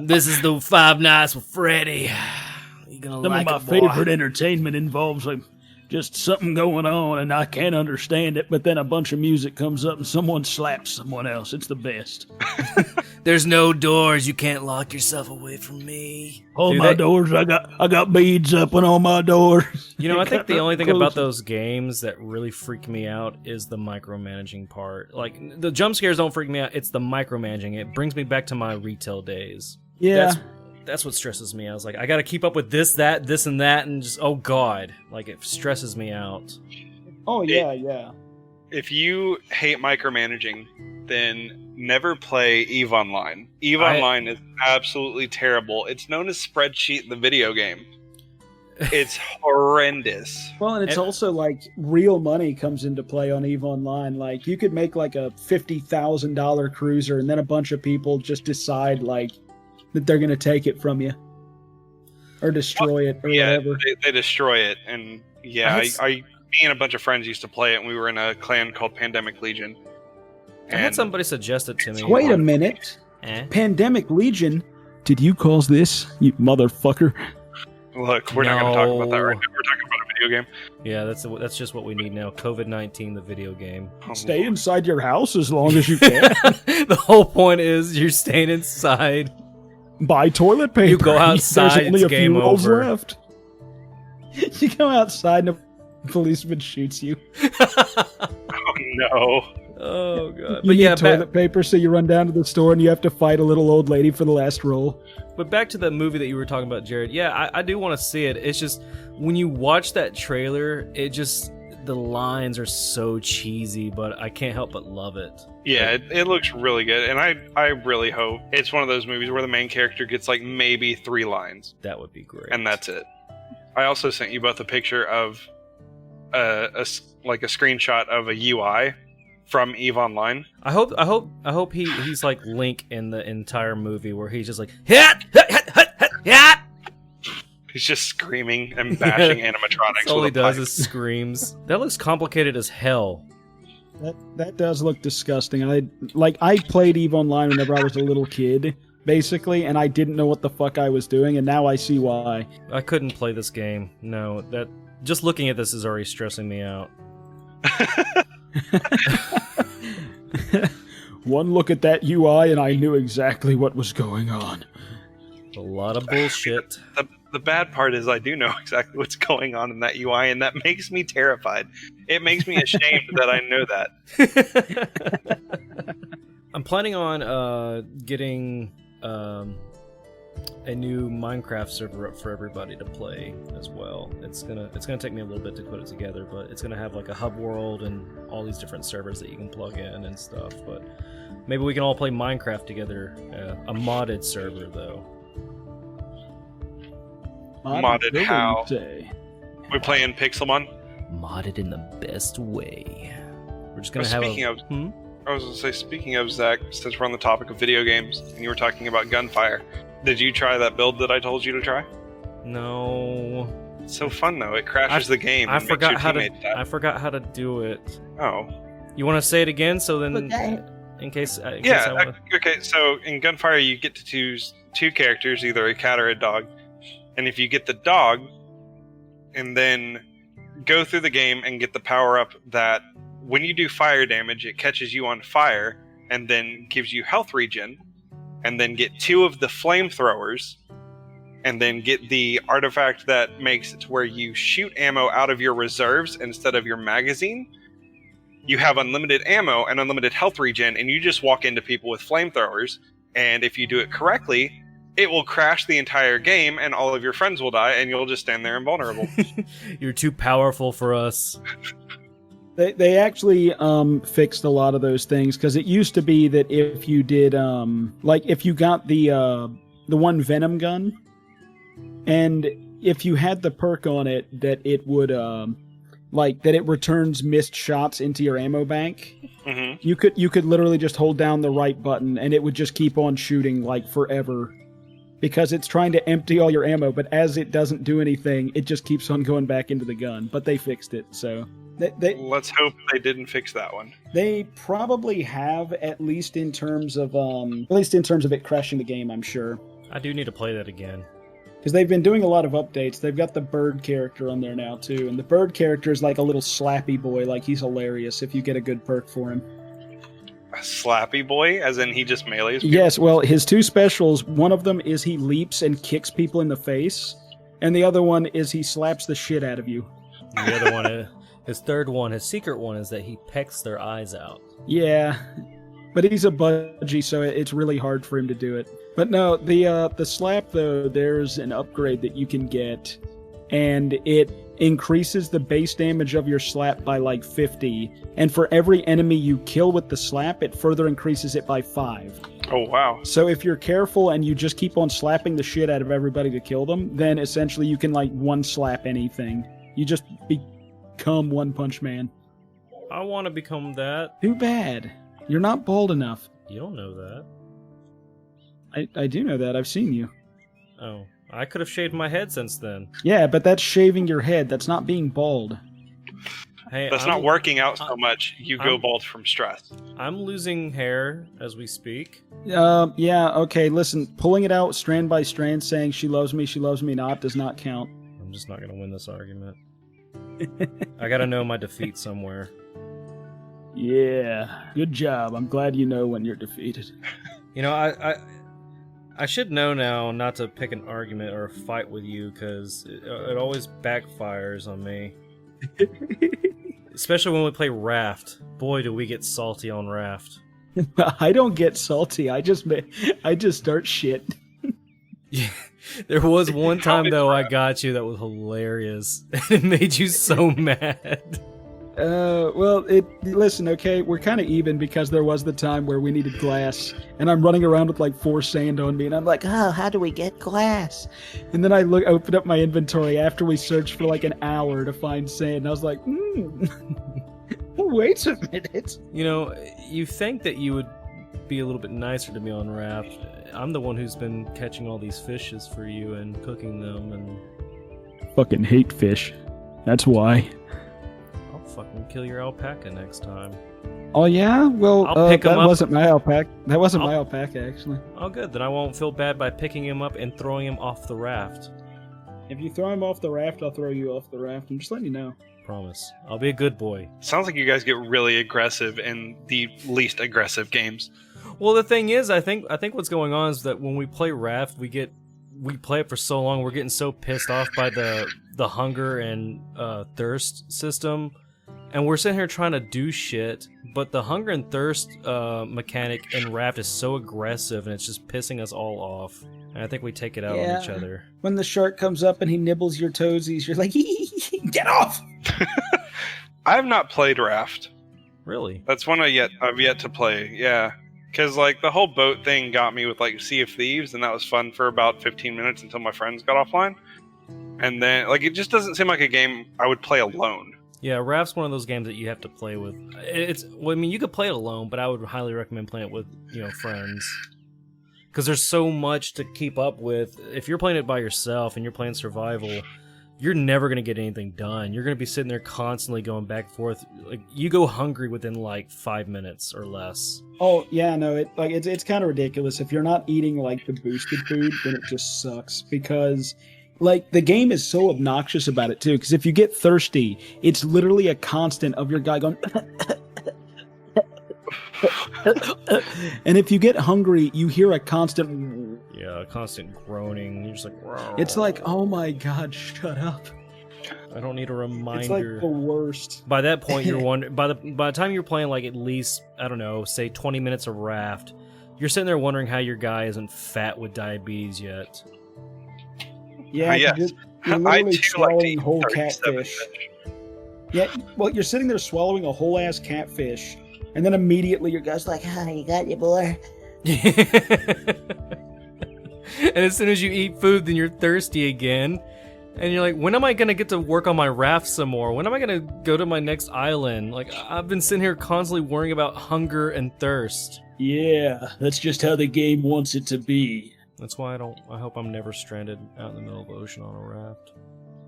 This is the 5 Nights with Freddy. You're gonna Some of my favorite entertainment involves just something going on and I can't understand it, but then a bunch of music comes up and someone slaps someone else. It's the best. There's no doors. You can't lock yourself away from me. All my doors, I got beads up on all my doors. I think the only thing about those games that really freak me out is the micromanaging part. The jump scares don't freak me out. It's the micromanaging. It brings me back to my retail days. Yeah. That's what stresses me. I was like, I gotta keep up with this, and that, and just, oh god. It stresses me out. Oh, yeah. If you hate micromanaging, then never play EVE Online. EVE Online is absolutely terrible. It's known as Spreadsheet, the video game. It's horrendous. Well, and it's also real money comes into play on EVE Online. You could make a $50,000 cruiser, and then a bunch of people just decide that they're going to take it from you or destroy it or whatever. They destroy it. And me and a bunch of friends used to play it, and we were in a clan called Pandemic Legion. I had somebody suggest it to me. Wait a minute. Pandemic Legion? Did you cause this, you motherfucker? Look, we're not going to talk about that right now. We're talking about a video game. Yeah, that's just what we need now. COVID-19, the video game. Stay inside your house as long as you can. The whole point is you're staying inside. Buy toilet paper. You go outside, There's only it's a few game rolls over. left. You go outside and a policeman shoots you. Oh no. Oh god. You need toilet paper, so you run down to the store and you have to fight a little old lady for the last roll. But back to the movie that you were talking about, Jared. Yeah, I do want to see it. It's just when you watch that trailer, the lines are so cheesy, but I can't help but love it. Yeah, it looks really good, and I really hope it's one of those movies where the main character gets like maybe 3 lines. That would be great. And that's it. I also sent you both a picture of a screenshot of a UI from EVE Online. I hope he's like Link in the entire movie, where he's just like hit, hit, hit, hit, hit, hit. He's just screaming and bashing animatronics. That's all he does is screams. That looks complicated as hell. That does look disgusting. I played EVE Online whenever I was a little kid, basically, and I didn't know what the fuck I was doing, and now I see why. I couldn't play this game. No, that just looking at this is already stressing me out. One look at that UI and I knew exactly what was going on. A lot of bullshit. The bad part is I do know exactly what's going on in that UI, and that makes me terrified. It makes me ashamed that I know that. I'm planning on getting a new Minecraft server up for everybody to play as well. It's gonna take me a little bit to put it together, but it's gonna have like a hub world and all these different servers that you can plug in and stuff. But maybe we can all play Minecraft together. A modded server though. Modded how? We playing Pixelmon? Modded in the best way. We're just gonna I was gonna say, speaking of, Zach, since we're on the topic of video games and you were talking about gunfire, did you try that build that I told you to try? No. It's so fun though. It crashes the game. I forgot how to do it. Oh. You want to say it again? So then, in case I wanna... Okay. So in gunfire, you get to choose 2 characters, either a cat or a dog. And if you get the dog, and then go through the game and get the power-up that when you do fire damage, it catches you on fire, and then gives you health regen, and then get 2 of the flamethrowers, and then get the artifact that makes it to where you shoot ammo out of your reserves instead of your magazine, you have unlimited ammo and unlimited health regen, and you just walk into people with flamethrowers, and if you do it correctly, it will crash the entire game, and all of your friends will die, and you'll just stand there invulnerable. You're too powerful for us. They actually fixed a lot of those things, because it used to be that if you did if you got the one Venom gun, and if you had the perk on it that it would that it returns missed shots into your ammo bank, you could literally just hold down the right button and it would just keep on shooting like forever. Because it's trying to empty all your ammo, but as it doesn't do anything, it just keeps on going back into the gun. But they fixed it, so... Let's hope they didn't fix that one. They probably have, at least in terms of it crashing the game, I'm sure. I do need to play that again. Because they've been doing a lot of updates. They've got the bird character on there now, too. And the bird character is like a little slappy boy, like he's hilarious if you get a good perk for him. A slappy boy? As in he just melees people? Yes, well, his 2 specials, one of them is he leaps and kicks people in the face, and the other one is he slaps the shit out of you. The other one, his third one, his secret one, is that he pecks their eyes out. Yeah, but he's a budgie, so it's really hard for him to do it. But no, the slap, though, there's an upgrade that you can get, and it increases the base damage of your slap by like 50, and for every enemy you kill with the slap, it further increases it by 5. Oh, wow. So if you're careful and you just keep on slapping the shit out of everybody to kill them, then essentially you can like one-slap anything. You just become One Punch Man. I want to become that. Too bad. You're not bald enough. You don't know that. I do know that. I've seen you. Oh. I could have shaved my head since then. Yeah, but that's shaving your head. That's not being bald. Hey, that's not working out so much. You go bald from stress. I'm losing hair as we speak. Yeah, okay, listen. Pulling it out strand by strand, saying she loves me not, does not count. I'm just not going to win this argument. I got to know my defeat somewhere. Yeah, good job. I'm glad you know when you're defeated. You know, I should know now not to pick an argument or a fight with you, because it always backfires on me. Especially when we play Raft. Boy, do we get salty on Raft. I don't get salty. I just start shit. Yeah. There was one time though I got you that was hilarious. It made you so mad. Well, listen, okay, we're kind of even because there was the time where we needed glass, and I'm running around with like 4 sand on me, and I'm like, Oh, how do we get glass? and then I open up my inventory after we searched for like an hour to find sand, and I was like, wait a minute. You know, you think that you would be a little bit nicer to me on Raft. I'm the one who's been catching all these fishes for you and cooking them, and Fucking hate fish. That's why. I'll fucking kill your alpaca next time. Oh yeah? Well, I'll pick 'em that up. wasn't my alpaca. That wasn't my alpaca, actually. Oh good, then I won't feel bad by picking him up and throwing him off the raft. If you throw him off the raft, I'll throw you off the raft. I'm just letting you know. Promise. I'll be a good boy. Sounds like you guys get really aggressive in the least aggressive games. Well, the thing is, I think what's going on is that when we play Raft, we play it for so long, we're getting so pissed off by the hunger and thirst system, and we're sitting here trying to do shit, but the hunger and thirst mechanic in Raft is so aggressive, and it's just pissing us all off. And I think we take it out on each other. When the shark comes up and he nibbles your toesies, you're like, get off! I have not played Raft. Really? That's one I've yet to play, yeah. Because, like, the whole boat thing got me with, like, Sea of Thieves, and that was fun for about 15 minutes until my friends got offline. And then, like, it just doesn't seem like a game I would play alone. Yeah, Raft's one of those games that you have to play with. I mean, you could play it alone, but I would highly recommend playing it with, friends. Because there's so much to keep up with. If you're playing it by yourself and you're playing survival, you're never going to get anything done. You're going to be sitting there constantly going back and forth. Like, you go hungry within like 5 minutes or less. Oh yeah, no, it's kind of ridiculous. If you're not eating like the boosted food, then it just sucks because like the game is so obnoxious about it too. Because if you get thirsty, it's literally a constant of your guy going. And if you get hungry, you hear a constant. Yeah, a constant groaning. You're just like. Rawr. It's like, oh my god, shut up. I don't need a reminder. It's like the worst. By that point, you're wondering. By the time you're playing, like at least I don't know, say 20 minutes of Raft, you're sitting there wondering how your guy isn't fat with diabetes yet. Yeah, yes. you're I literally too swallowing like to eat whole 37 catfish. fish. Yeah, well, you're sitting there swallowing a whole ass catfish, and then immediately your guy's like, Ah, you got your boy. And as soon as you eat food, then you're thirsty again. And you're like, when am I going to get to work on my raft some more? When am I going to go to my next island? Like, I've been sitting here constantly worrying about hunger and thirst. yeah, that's just how the game wants it to be. That's why I hope I'm never stranded out in the middle of the ocean on a raft.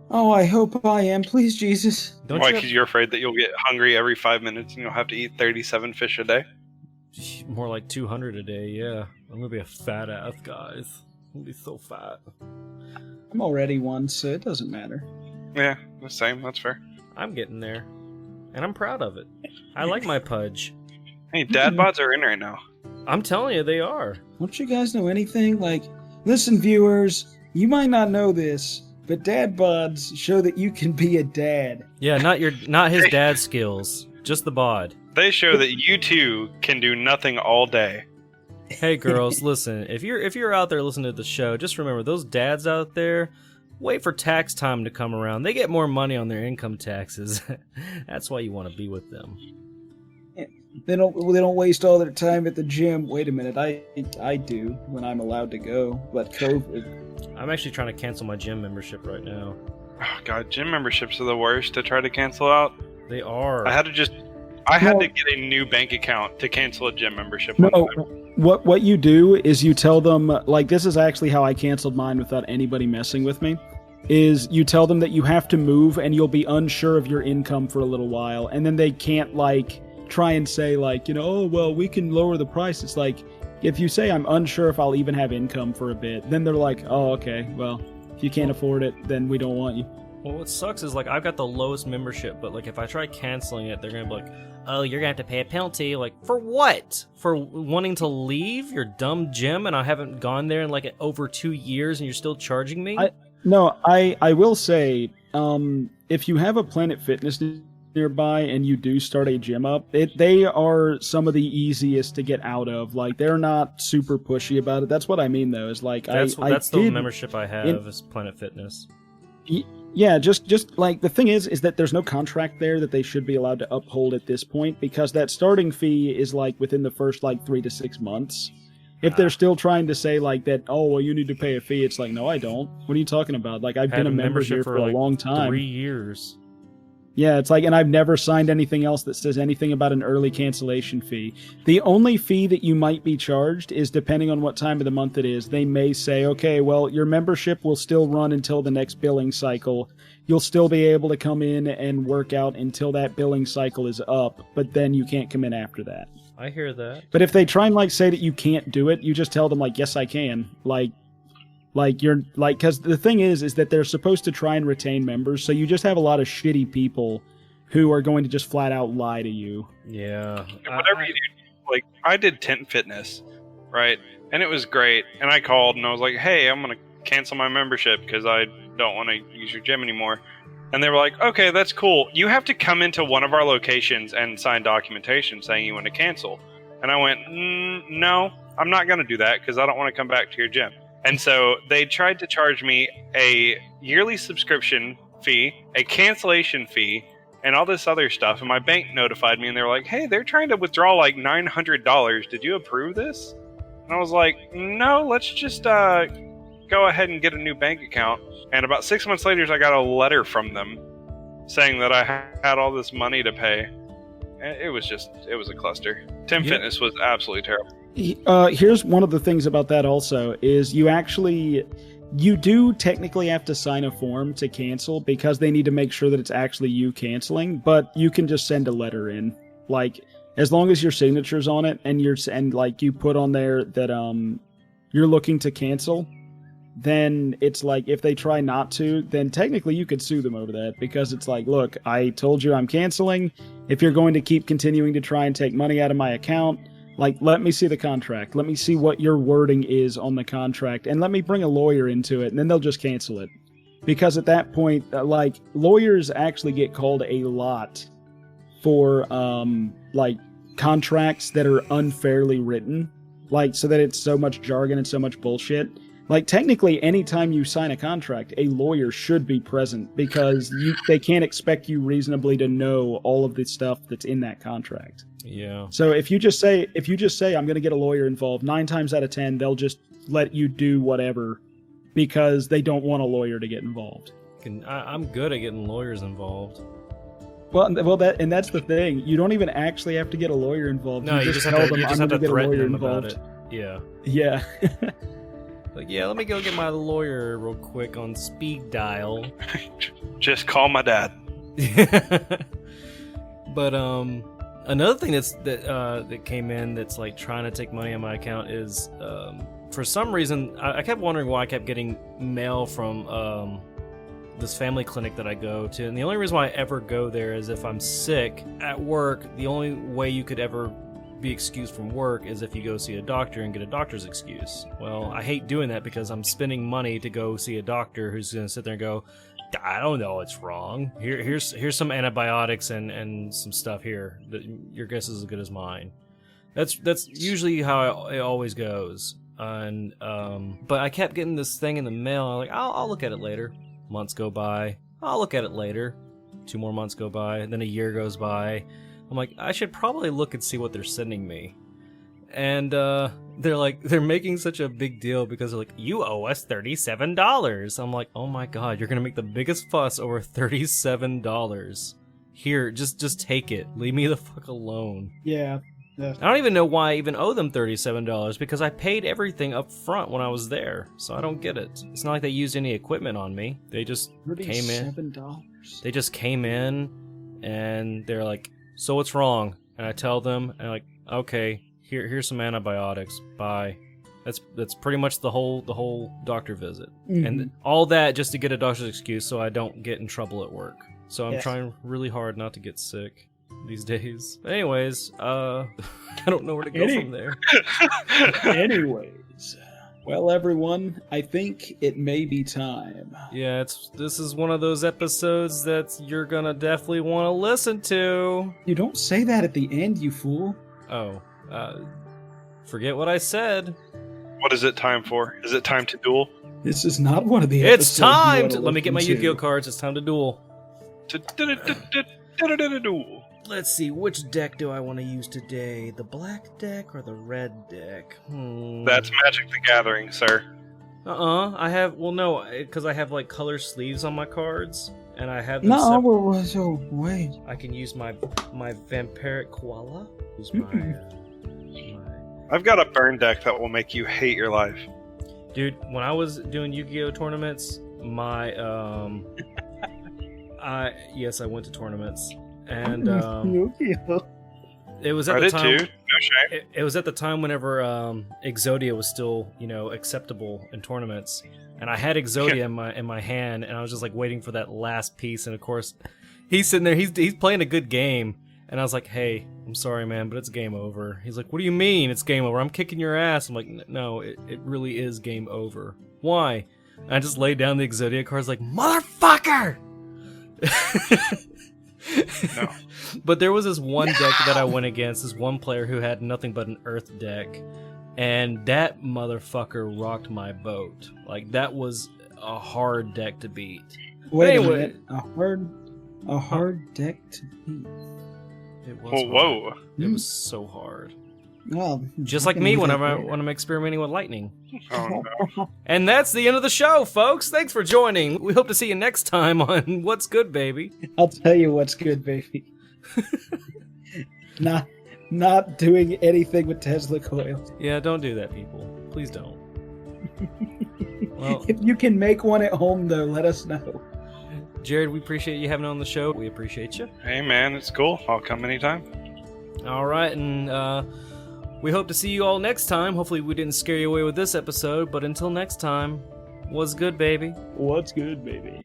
Oh, I hope I am. Please, Jesus. Don't Why? you Because you're afraid that you'll get hungry every 5 minutes and you'll have to eat 37 fish a day? More like 200 a day, yeah. I'm going to be a fat ass, guys. I'm going to be so fat. I'm already one, so it doesn't matter. Yeah, the same. That's fair. I'm getting there. And I'm proud of it. I like my pudge. Hey, dad bods are in right now. I'm telling you, they are. Don't you guys know anything? Like, listen, viewers, you might not know this, but dad bods show that you can be a dad. Yeah, not his dad skills, just the bod. They show that you too can do nothing all day. Hey girls, listen, if you're out there listening to the show, just remember those dads out there, wait for tax time to come around. They get more money on their income taxes. That's why you want to be with them. They don't waste all their time at the gym. Wait a minute, I do when I'm allowed to go, but COVID. I'm actually trying to cancel my gym membership right now. Oh god, gym memberships are the worst to try to cancel out. They are. I had to get a new bank account to cancel a gym membership. No, one time. what you do is you tell them, like, this is actually how I canceled mine without anybody messing with me, is you tell them that you have to move and you'll be unsure of your income for a little while, and then they can't, like, try and say, like, oh, well, we can lower the price. It's like, if you say I'm unsure if I'll even have income for a bit, then they're like, oh, okay, well, if you can't afford it, then we don't want you. Well, what sucks is, like, I've got the lowest membership, but, like, if I try canceling it, they're gonna be like, oh, you're gonna have to pay a penalty. Like, for what? For wanting to leave your dumb gym and I haven't gone there in, like, over 2 years and you're still charging me? I will say, if you have a Planet Fitness nearby and you do start a gym up, they are some of the easiest to get out of. Like, they're not super pushy about it. That's what I mean, though, is like, that's the membership I have is Planet Fitness. Yeah, just like the thing is that there's no contract there that they should be allowed to uphold at this point, because that starting fee is like within the first like 3 to 6 months. If they're still trying to say like that, oh well, you need to pay a fee, it's like, no, I don't. What are you talking about? Like, I've been a member here for a long time. 3 years. Yeah, it's like, and I've never signed anything else that says anything about an early cancellation fee. The only fee that you might be charged is depending on what time of the month it is. They may say, okay, well, your membership will still run until the next billing cycle. You'll still be able to come in and work out until that billing cycle is up, but then you can't come in after that. I hear that. But if they try and like say that you can't do it, you just tell them like, yes, I can. Like you're like, because the thing is that they're supposed to try and retain members, so you just have a lot of shitty people who are going to just flat out lie to you. Yeah. Whatever you do, like, I did Tent Fitness, right? And it was great. And I called and I was like, hey, I'm going to cancel my membership because I don't want to use your gym anymore. And they were like, okay, that's cool. You have to come into one of our locations and sign documentation saying you want to cancel. And I went, no, I'm not going to do that because I don't want to come back to your gym. And so they tried to charge me a yearly subscription fee, a cancellation fee, and all this other stuff. And my bank notified me, and they were like, hey, they're trying to withdraw like $900. Did you approve this? And I was like, no, let's just go ahead and get a new bank account. And about 6 months later, I got a letter from them saying that I had all this money to pay. And it was a cluster. Tim Fitness was absolutely terrible. Here's one of the things about that also is you do technically have to sign a form to cancel because they need to make sure that it's actually you canceling, but you can just send a letter in. Like, as long as your signature's on it and like you put on there that you're looking to cancel, then it's like if they try not to, then technically you could sue them over that, because it's like, look, I told you I'm canceling. If you're going to keep continuing to try and take money out of my account, like, let me see the contract. Let me see what your wording is on the contract, and let me bring a lawyer into it, and then they'll just cancel it. Because at that point, like, lawyers actually get called a lot for, like, contracts that are unfairly written. Like, so that it's so much jargon and so much bullshit. Like, technically, anytime you sign a contract, a lawyer should be present, because they can't expect you reasonably to know all of the stuff that's in that contract. Yeah. So if you just say I'm going to get a lawyer involved, 9 times out of 10 they'll just let you do whatever because they don't want a lawyer to get involved. I'm good at getting lawyers involved. Well, that's the thing. You don't even actually have to get a lawyer involved. No, you just tell them I'm going to get a lawyer involved. Yeah. Yeah. Like, yeah, let me go get my lawyer real quick on speed dial. Just call my dad. But another thing that came in that's like trying to take money on my account is for some reason I kept wondering why I kept getting mail from this family clinic that I go to, and the only reason why I ever go there is if I'm sick at work. The only way you could ever be excused from work is if you go see a doctor and get a doctor's excuse. Well, I hate doing that because I'm spending money to go see a doctor who's going to sit there and go, I don't know what's wrong. Here's some antibiotics and some stuff here. Your guess is as good as mine. That's usually how it always goes. And but I kept getting this thing in the mail. I'm like, I'll look at it later. Months go by. I'll look at it later. 2 more months go by. And then a year goes by. I'm like, I should probably look and see what they're sending me. And they're making such a big deal because they're like, you owe us $37. I'm like, oh my god, you're gonna make the biggest fuss over $37. Here, just take it. Leave me the fuck alone. Yeah. I don't even know why I even owe them $37 because I paid everything up front when I was there, so I don't get it. It's not like they used any equipment on me. They just came in. $37. They just came in and they're like, so what's wrong? And I tell them, and I'm like, okay, here's some antibiotics. Bye. That's pretty much the whole doctor visit, and all that just to get a doctor's excuse so I don't get in trouble at work. So I'm trying really hard not to get sick these days. But anyways, I don't know where to go from there. Anyways, Well, everyone, I think it may be time. Yeah, this is one of those episodes that you're gonna definitely want to listen to. You don't say that at the end, you fool. Oh, forget what I said. What is it time for? Is it time to duel? This is not one of the It's episodes you time wanna to... Let me get my listen Yu-Gi-Oh to. cards. It's time to duel. Duel. Let's see, which deck do I want to use today? The black deck or the red deck? That's Magic the Gathering, sir. I have... Well, no, because I have, like, color sleeves on my cards, and I have them No, wait. I can use my Vampiric Koala. Use my... I've got a burn deck that will make you hate your life. Dude, when I was doing Yu-Gi-Oh tournaments, my I went to tournaments, and Yu-Gi-Oh. it was at I the did time. too. No shame. It was at the time whenever Exodia was still, acceptable in tournaments, and I had Exodia in my hand, and I was just like waiting for that last piece, and of course, he's sitting there, he's playing a good game. And I was like, hey, I'm sorry, man, but it's game over. He's like, what do you mean it's game over? I'm kicking your ass. I'm like, no, it really is game over. Why? And I just laid down the Exodia cards like, motherfucker! No. But there was this one deck that I went against, this one player who had nothing but an Earth deck. And that motherfucker rocked my boat. Like, that was a hard deck to beat. Wait Anyway. a minute. A hard deck to beat. It was Whoa. hard. It was so hard. Well, Just like me when I'm experimenting with lightning. Oh, no. And that's the end of the show, folks. Thanks for joining. We hope to see you next time on What's Good, Baby. I'll tell you what's good, baby. Not doing anything with Tesla coils. Yeah, don't do that, people. Please don't. Well, If you can make one at home, though, let us know. Jared, we appreciate you having on the show. We appreciate you. Hey, man, it's cool. I'll come anytime. All right, and we hope to see you all next time. Hopefully we didn't scare you away with this episode, but until next time, what's good, baby? What's good, baby?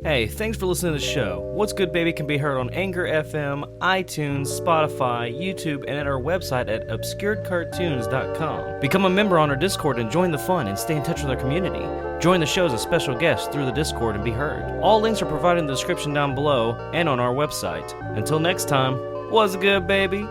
Hey, thanks for listening to the show. What's Good Baby can be heard on Anchor FM, iTunes, Spotify, YouTube, and at our website at obscuredcartoons.com. Become a member on our Discord and join the fun and stay in touch with our community. Join the show as a special guest through the Discord and be heard. All links are provided in the description down below and on our website. Until next time, what's good, baby?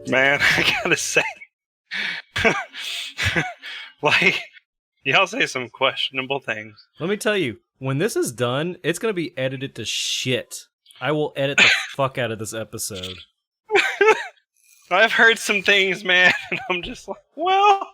Man, I gotta say, like, y'all say some questionable things. Let me tell you, when this is done, it's going to be edited to shit. I will edit the fuck out of this episode. I've heard some things, man, and I'm just like, well...